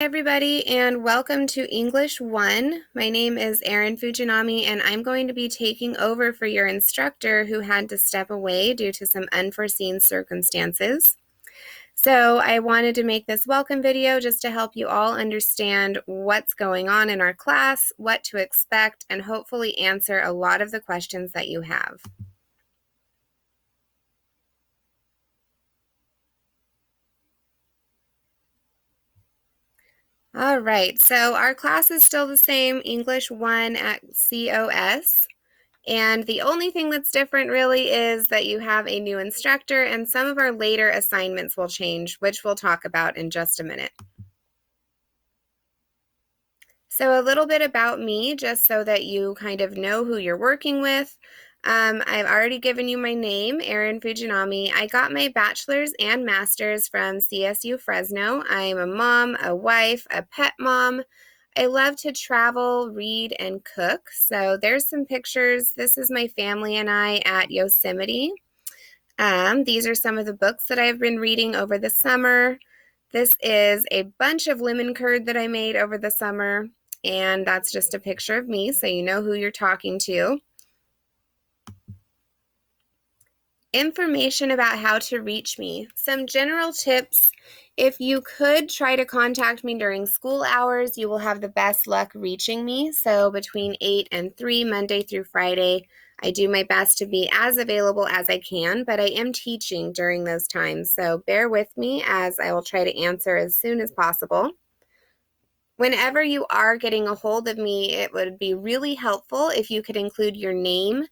Everybody, and welcome to English 1. My name is Erin Fujinami, and I'm going to be taking over for your instructor who had to step away due to some unforeseen circumstances. So I wanted to make this welcome video just to help you all understand what's going on in our class, what to expect, and hopefully answer a lot of the questions that you have. All right, so our class is still the same, English 1 at COS. And the only thing that's different really is that you have a new instructor, and some of our later assignments will change, which we'll talk about in just a minute. So a little bit about me, just so that you kind of know who you're working with. I've already given you my name, Erin Fujinami. I got my bachelor's and master's from CSU Fresno. I'm a mom, a wife, a pet mom. I love to travel, read, and cook. So there's some pictures. This is my family and I at Yosemite. These are some of the books that I've been reading over the summer. This is a bunch of lemon curd that I made over the summer, and that's just a picture of me, so you know who you're talking to. Information about how to reach me. Some general tips. If you could try to contact me during school hours, you will have the best luck reaching me. So between 8 and 3, Monday through Friday, I do my best to be as available as I can, but I am teaching during those times. So bear with me as I will try to answer as soon as possible. Whenever you are getting a hold of me, it would be really helpful if you could include your name,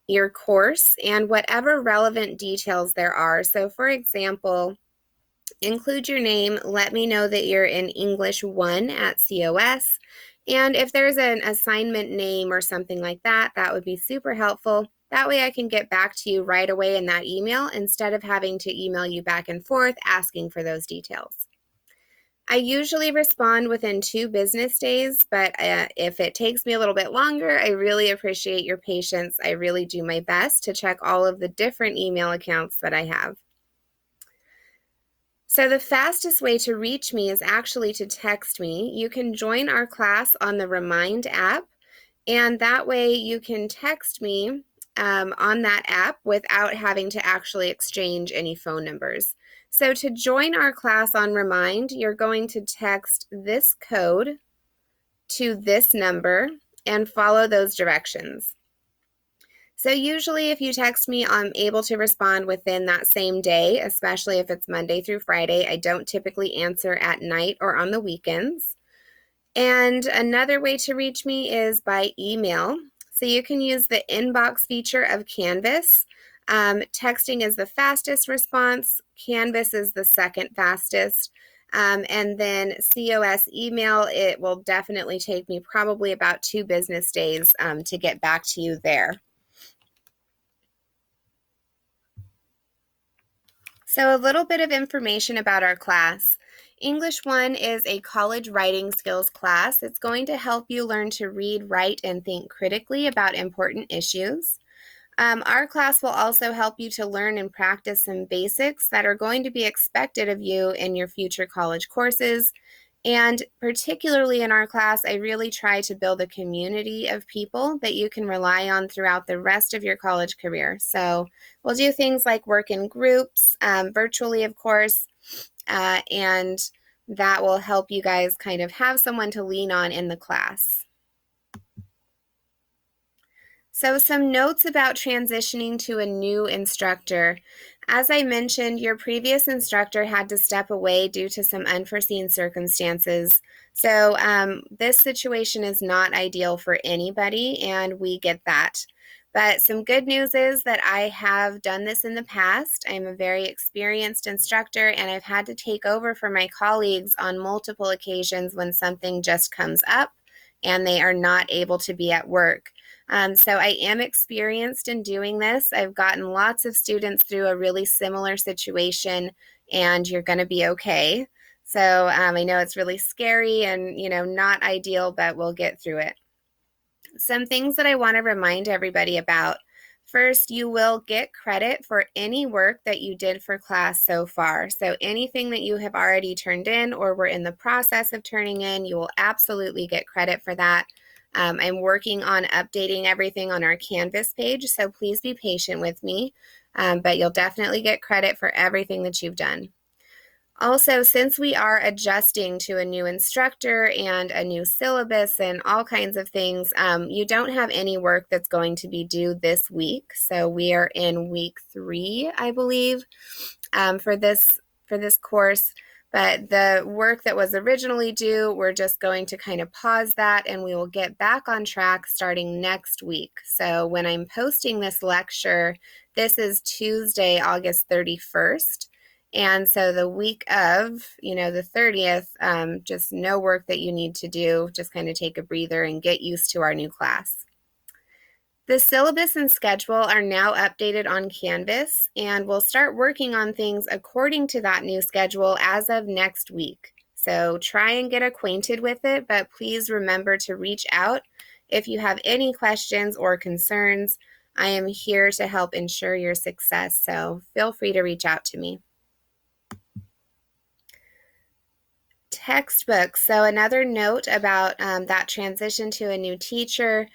your course, and whatever relevant details there are. So for example, include your name, let me know that you're in English 1 at COS, and if there's an assignment name or something like that, that would be super helpful. That way I can get back to you right away in that email instead of having to email you back and forth asking for those details. I usually respond within 2 business days, but if it takes me a little bit longer, I really appreciate your patience. I really do my best to check all of the different email accounts that I have. So the fastest way to reach me is actually to text me. You can join our class on the Remind app, and that way you can text me on that app without having to actually exchange any phone numbers. So to join our class on Remind, you're going to text this code to this number and follow those directions. So usually if you text me, I'm able to respond within that same day, especially if it's Monday through Friday. I don't typically answer at night or on the weekends. And another way to reach me is by email. So you can use the inbox feature of Canvas. Texting is the fastest response. Canvas is the second fastest. And then COS email, it will definitely take me probably about 2 business days to get back to you there. So a little bit of information about our class. English 1 is a college writing skills class. It's going to help you learn to read, write, and think critically about important issues. Our class will also help you to learn and practice some basics that are going to be expected of you in your future college courses. And particularly in our class, I really try to build a community of people that you can rely on throughout the rest of your college career. So we'll do things like work in groups, virtually, of course, and that will help you guys kind of have someone to lean on in the class. So some notes about transitioning to a new instructor. As I mentioned, your previous instructor had to step away due to some unforeseen circumstances. So this situation is not ideal for anybody, and we get that. But some good news is that I have done this in the past. I'm a very experienced instructor, and I've had to take over for my colleagues on multiple occasions when something just comes up and they are not able to be at work. So I am experienced in doing this. I've gotten lots of students through a really similar situation, and you're going to be okay. So I know it's really scary and, not ideal, but we'll get through it. Some things that I want to remind everybody about. First, you will get credit for any work that you did for class so far. So anything that you have already turned in or were in the process of turning in, you will absolutely get credit for that. I'm working on updating everything on our Canvas page, so please be patient with me, but you'll definitely get credit for everything that you've done. Also, since we are adjusting to a new instructor and a new syllabus and all kinds of things, you don't have any work that's going to be due this week. So we are in week 3, I believe, for this course. But the work that was originally due, we're just going to kind of pause that, and we will get back on track starting next week. So when I'm posting this lecture, this is Tuesday, August 31st. And so the week of, the 30th, just no work that you need to do, just kind of take a breather and get used to our new class. The syllabus and schedule are now updated on Canvas, and we'll start working on things according to that new schedule as of next week. So try and get acquainted with it, but please remember to reach out if you have any questions or concerns. I am here to help ensure your success, so feel free to reach out to me. Textbooks. So another note about that transition to a new teacher.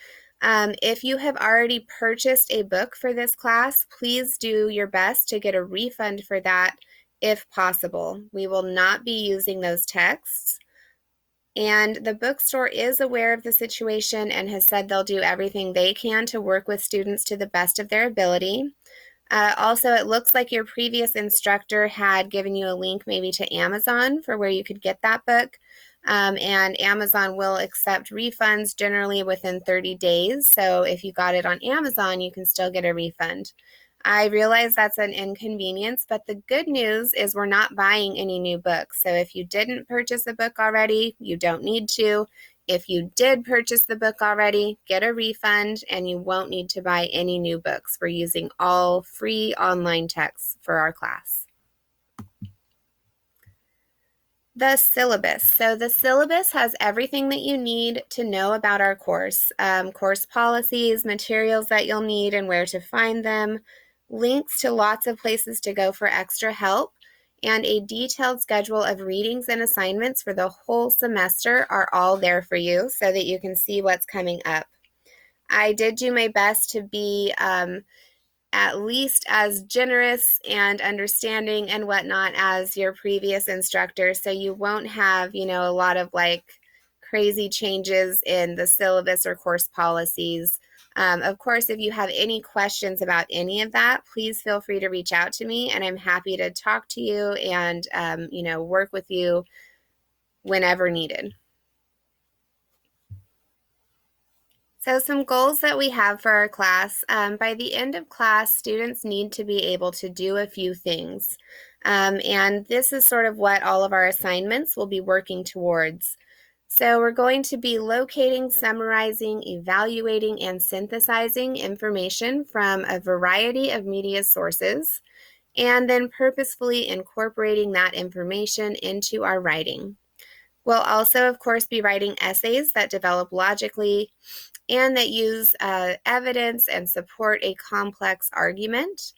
If you have already purchased a book for this class, please do your best to get a refund for that if possible. We will not be using those texts. And the bookstore is aware of the situation and has said they'll do everything they can to work with students to the best of their ability. Also, it looks like your previous instructor had given you a link maybe to Amazon for where you could get that book. And Amazon will accept refunds generally within 30 days. So if you got it on Amazon, you can still get a refund. I realize that's an inconvenience, but the good news is we're not buying any new books. So if you didn't purchase a book already, you don't need to. If you did purchase the book already, get a refund and you won't need to buy any new books. We're using all free online texts for our class. The syllabus. So the syllabus has everything that you need to know about our course. Course policies, materials that you'll need and where to find them, links to lots of places to go for extra help, and a detailed schedule of readings and assignments for the whole semester are all there for you so that you can see what's coming up. I did do my best to be at least as generous and understanding and whatnot as your previous instructor, so you won't have, a lot of crazy changes in the syllabus or course policies. Of course, if you have any questions about any of that, please feel free to reach out to me, and I'm happy to talk to you and, work with you whenever needed. So some goals that we have for our class. By the end of class, students need to be able to do a few things. And this is sort of what all of our assignments will be working towards. So we're going to be locating, summarizing, evaluating, and synthesizing information from a variety of media sources, and then purposefully incorporating that information into our writing. We'll also, of course, be writing essays that develop logically and that use evidence and support a complex argument,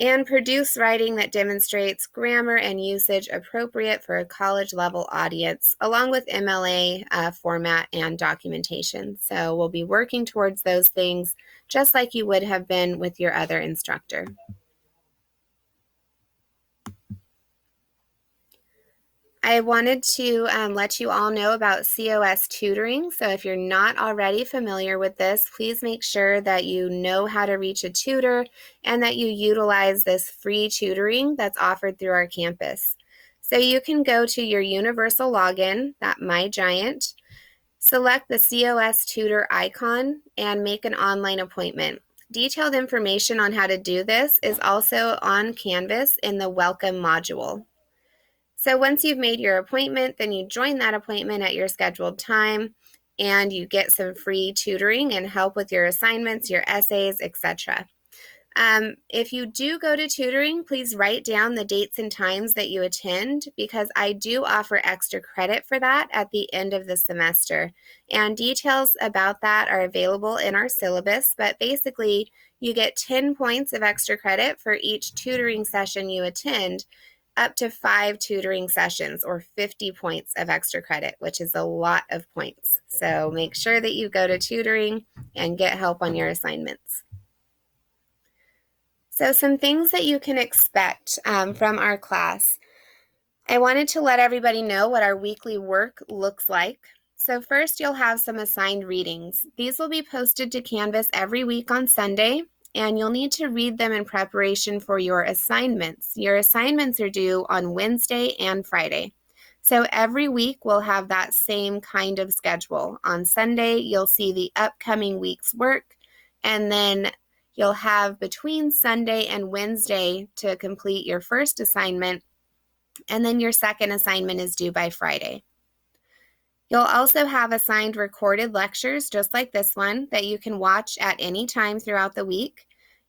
and produce writing that demonstrates grammar and usage appropriate for a college-level audience, along with MLA format and documentation. So we'll be working towards those things just like you would have been with your other instructor. I wanted to let you all know about COS Tutoring. So if you're not already familiar with this, please make sure that you know how to reach a tutor and that you utilize this free tutoring that's offered through our campus. So you can go to your universal login, that My Giant, select the COS Tutor icon, and make an online appointment. Detailed information on how to do this is also on Canvas in the Welcome module. So once you've made your appointment, then you join that appointment at your scheduled time, and you get some free tutoring and help with your assignments, your essays, etc. If you do go to tutoring, please write down the dates and times that you attend, because I do offer extra credit for that at the end of the semester. And details about that are available in our syllabus, but basically you get 10 points of extra credit for each tutoring session you attend, up to 5 tutoring sessions, or 50 points of extra credit, which is a lot of points. So make sure that you go to tutoring and get help on your assignments. So some things that you can expect from our class. I wanted to let everybody know what our weekly work looks like. So first, you'll have some assigned readings. These will be posted to Canvas every week on Sunday, and you'll need to read them in preparation for your assignments. Your assignments are due on Wednesday and Friday. So every week we'll have that same kind of schedule. On Sunday, you'll see the upcoming week's work, and then you'll have between Sunday and Wednesday to complete your first assignment, and then your second assignment is due by Friday. You'll also have assigned recorded lectures, just like this one, that you can watch at any time throughout the week.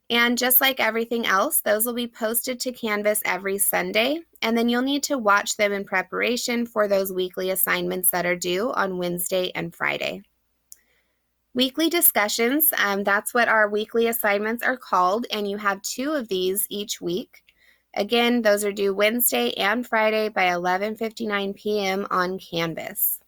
And just like everything else, those will be posted to Canvas every Sunday, and then you'll need to watch them in preparation for those weekly assignments that are due on Wednesday and Friday. Weekly discussions, that's what our weekly assignments are called, and you have 2 of these each week. Again, those are due Wednesday and Friday by 11:59 p.m. on Canvas.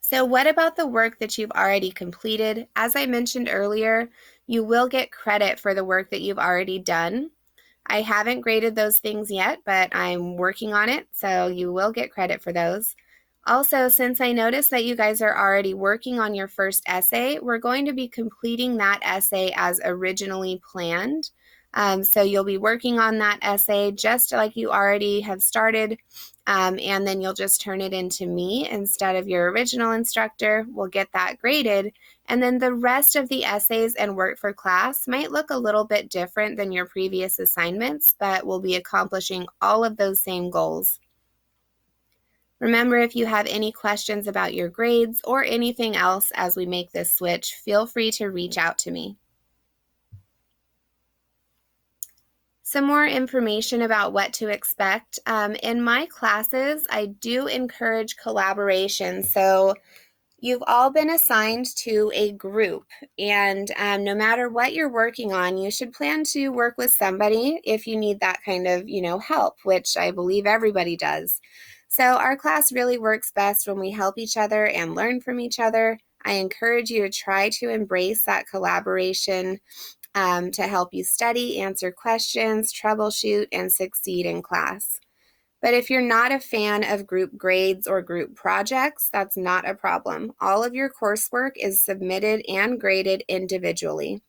So what about the work that you've already completed? As I mentioned earlier, you will get credit for the work that you've already done. I haven't graded those things yet, but I'm working on it, so you will get credit for those. Also, since I noticed that you guys are already working on your first essay, we're going to be completing that essay as originally planned. So you'll be working on that essay just like you already have started, and then you'll just turn it into me instead of your original instructor. We'll get that graded, and then the rest of the essays and work for class might look a little bit different than your previous assignments, but we'll be accomplishing all of those same goals. Remember, if you have any questions about your grades or anything else as we make this switch, feel free to reach out to me. Some more information about what to expect. In my classes, I do encourage collaboration. So you've all been assigned to a group, and no matter what you're working on, you should plan to work with somebody if you need that kind of, help, which I believe everybody does. So our class really works best when we help each other and learn from each other. I encourage you to try to embrace that collaboration to help you study, answer questions, troubleshoot, and succeed in class. But if you're not a fan of group grades or group projects, that's not a problem. All of your coursework is submitted and graded individually.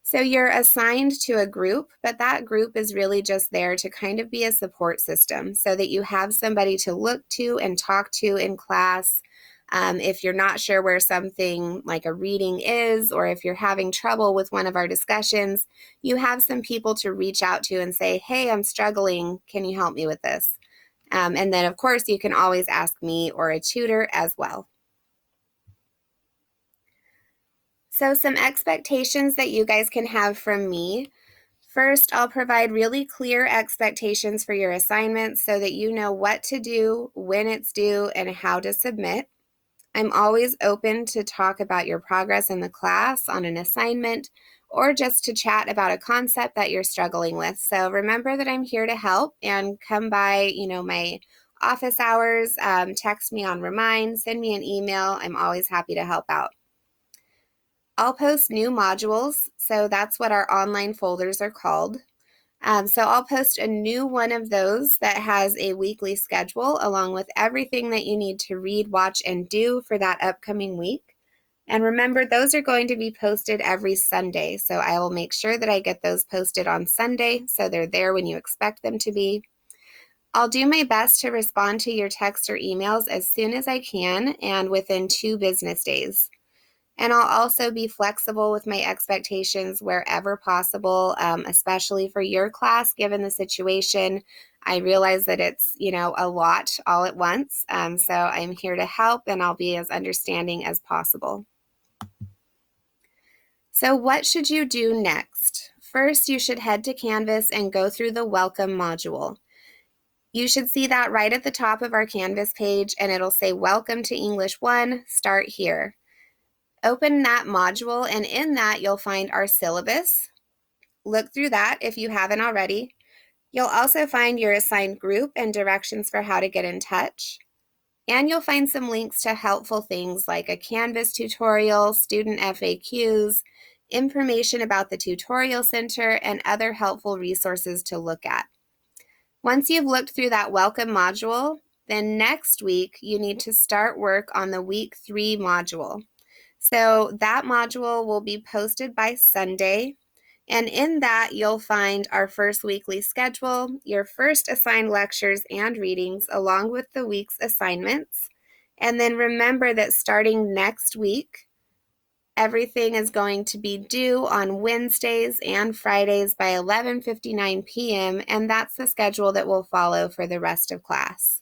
So you're assigned to a group, but that group is really just there to kind of be a support system so that you have somebody to look to and talk to in class. If you're not sure where something like a reading is, or if you're having trouble with one of our discussions, you have some people to reach out to and say, hey, I'm struggling. Can you help me with this? And then, of course, you can always ask me or a tutor as well. So some expectations that you guys can have from me. First, I'll provide really clear expectations for your assignments so that you know what to do, when it's due, and how to submit. I'm always open to talk about your progress in the class on an assignment, or just to chat about a concept that you're struggling with. So remember that I'm here to help, and come by, my office hours, text me on Remind, send me an email. I'm always happy to help out. I'll post new modules, so that's what our online folders are called. So I'll post a new one of those that has a weekly schedule along with everything that you need to read, watch, and do for that upcoming week. And remember, those are going to be posted every Sunday, so I will make sure that I get those posted on Sunday so they're there when you expect them to be. I'll do my best to respond to your texts or emails as soon as I can and within 2 business days. And I'll also be flexible with my expectations wherever possible, especially for your class, given the situation. I realize that it's, a lot all at once. So I'm here to help, and I'll be as understanding as possible. So what should you do next? First, you should head to Canvas and go through the Welcome module. You should see that right at the top of our Canvas page, and it'll say Welcome to English 1, start here. Open that module, and in that you'll find our syllabus. Look through that if you haven't already. You'll also find your assigned group and directions for how to get in touch. And you'll find some links to helpful things like a Canvas tutorial, student FAQs, information about the Tutorial Center, and other helpful resources to look at. Once you've looked through that Welcome module, then next week you need to start work on the Week 3 module. So that module will be posted by Sunday, and in that you'll find our first weekly schedule, your first assigned lectures and readings, along with the week's assignments. And then remember that starting next week, everything is going to be due on Wednesdays and Fridays by 11:59 p.m., and that's the schedule that will follow for the rest of class.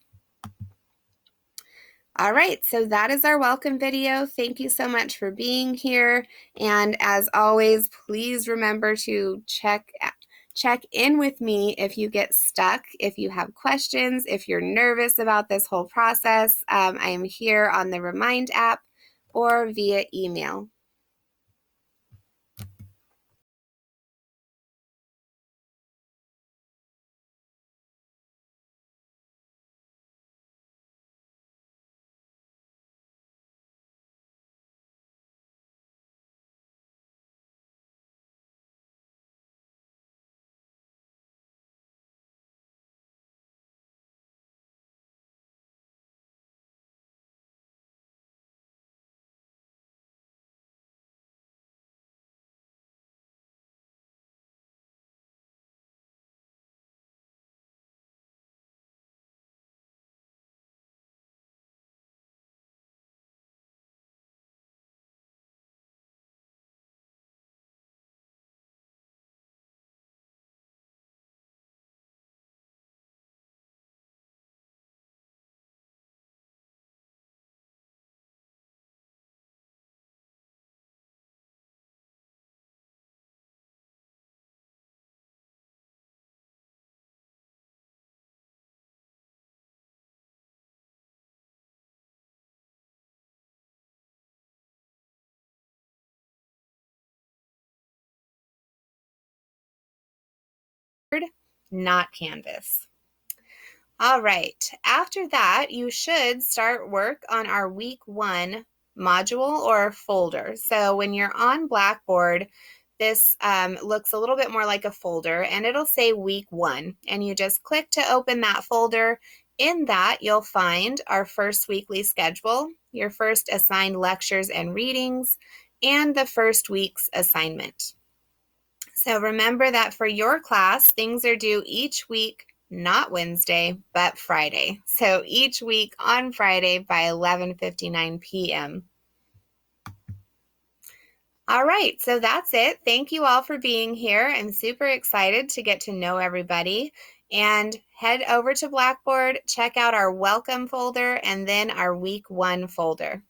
All right, so that is our welcome video. Thank you so much for being here. And as always, please remember to check in with me if you get stuck, if you have questions, if you're nervous about this whole process. I am here on the Remind app or via email. Not Canvas. All right, after that, you should start work on our Week 1 module or folder. So when you're on Blackboard, this looks a little bit more like a folder, and it'll say Week 1, and you just click to open that folder. In that, you'll find our first weekly schedule, your first assigned lectures and readings, and the first week's assignment. So remember that for your class, things are due each week, not Wednesday, but Friday. So each week on Friday by 11:59 p.m. All right, so that's it. Thank you all for being here. I'm super excited to get to know everybody. And head over to Blackboard, check out our welcome folder, and then our Week 1 folder.